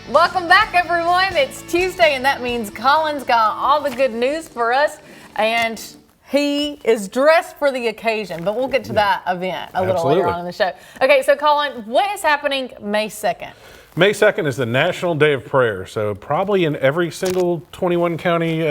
Welcome back, everyone. It's Tuesday, and that means Colin's got all the good news for us, and he is dressed for the occasion, but we'll get to that event a little later on in the show. Okay, so Colin, what is happening May 2nd? May 2nd is the National Day of Prayer, so probably in every single 21 county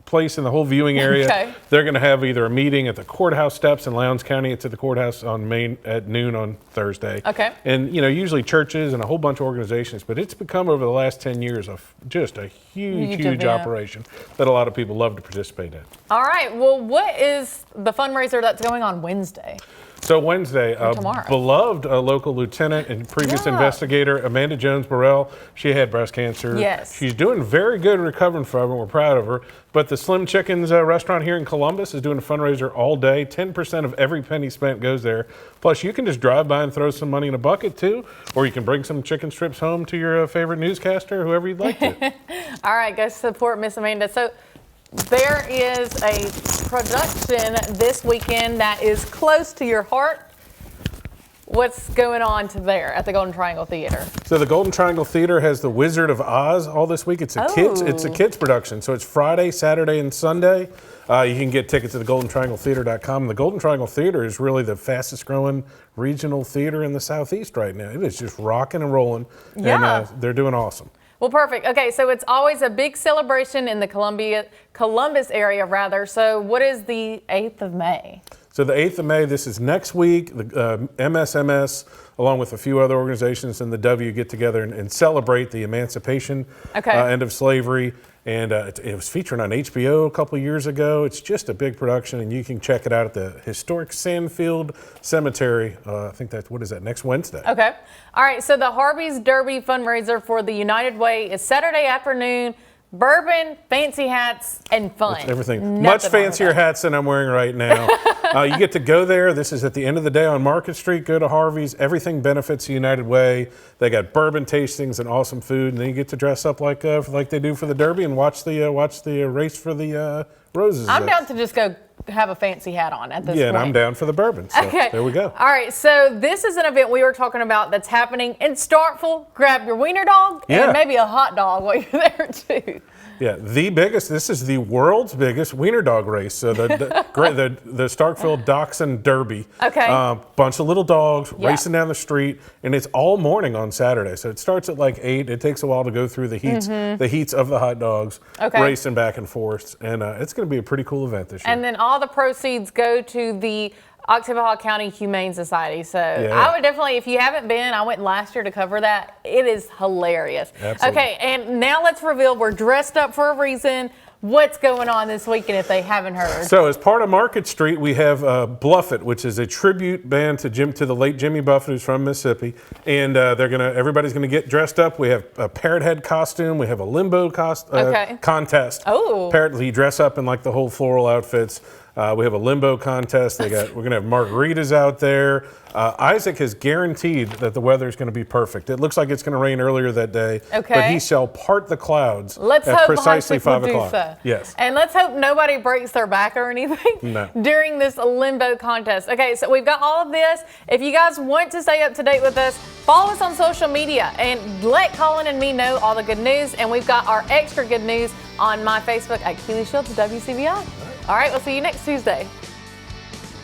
place in the whole viewing area, they're going to have either a meeting at the courthouse steps in Lowndes County. It's at the courthouse on Main at noon on Thursday. Okay. And, you know, usually churches and a whole bunch of organizations, but it's become over the last 10 years just a huge operation that a lot of people love to participate in. All right. Well, what is the fundraiser that's going on Wednesday? So Wednesday, beloved local lieutenant and previous investigator, Amanda Jones-Burrell, she had breast cancer. Yes. She's doing very good recovering from it. We're proud of her. But the Slim Chickens restaurant here in Columbus is doing a fundraiser all day. 10% of every penny spent goes there. Plus, you can just drive by and throw some money in a bucket, too. Or you can bring some chicken strips home to your favorite newscaster, whoever you'd like to. All right, go support Miss Amanda. So there is a production this weekend that is close to your heart. What's going on there at the Golden Triangle Theater? So the Golden Triangle Theater has The Wizard of Oz all this week. It's a kids production. So it's Friday, Saturday, and Sunday. You can get tickets at thegoldentriangletheater.com. The Golden Triangle Theater is really the fastest growing regional theater in the Southeast right now. It is just rocking and rolling, and they're doing awesome. Well, perfect. Okay, so it's always a big celebration in the Columbus area, rather. So what is the 8th of May? So the 8th of May, this is next week. The MSMS, along with a few other organizations in the W, get together and celebrate the emancipation, end of slavery. And it was featured on HBO a couple of years ago. It's just a big production, and you can check it out at the historic Sandfield Cemetery. I think next Wednesday. Okay. All right, so the Harvey Derby fundraiser for the United Way is Saturday afternoon. Bourbon, fancy hats, and fun. It's everything. Much fancier hats than I'm wearing right now. You get to go there. This is at the end of the day on Market Street. Go to Harvey's. Everything benefits the United Way. They got bourbon tastings and awesome food, and then you get to dress up like they do for the Derby and watch the race for the roses. I'm down to just go have a fancy hat on at this point. Yeah, and I'm down for the bourbon. So there we go. All right, so this is an event we were talking about that's happening in Starkville. Grab your wiener dog and maybe a hot dog while you're there too. Yeah, this is the world's biggest wiener dog race. So the Starkville Dachshund Derby. Okay. Bunch of little dogs racing down the street, and it's all morning on Saturday. So it starts at like 8. It takes a while to go through the heats of the hot dogs, racing back and forth, and it's going to be a pretty cool event this year. And then all the proceeds go to the Oktibbeha County Humane Society. So I would definitely, if you haven't been, I went last year to cover that. It is hilarious. Absolutely. Okay, and now let's reveal we're dressed up for a reason. What's going on this weekend if they haven't heard? So as part of Market Street, we have Bluff It, which is a tribute band to the late Jimmy Buffett, who's from Mississippi. And everybody's gonna get dressed up. We have a parrot head costume. We have a limbo contest. Oh. Parrot, you dress up in like the whole floral outfits. We have a limbo contest. We're going to have margaritas out there. Isaac has guaranteed that the weather is going to be perfect. It looks like it's going to rain earlier that day, but he shall part the clouds at precisely 5 o'clock. So. Yes. And let's hope nobody breaks their back or anything during this limbo contest. Okay, so we've got all of this. If you guys want to stay up to date with us, follow us on social media and let Colin and me know all the good news. And we've got our extra good news on my Facebook at Kealy Shields WCBI. All right, we'll see you next Tuesday.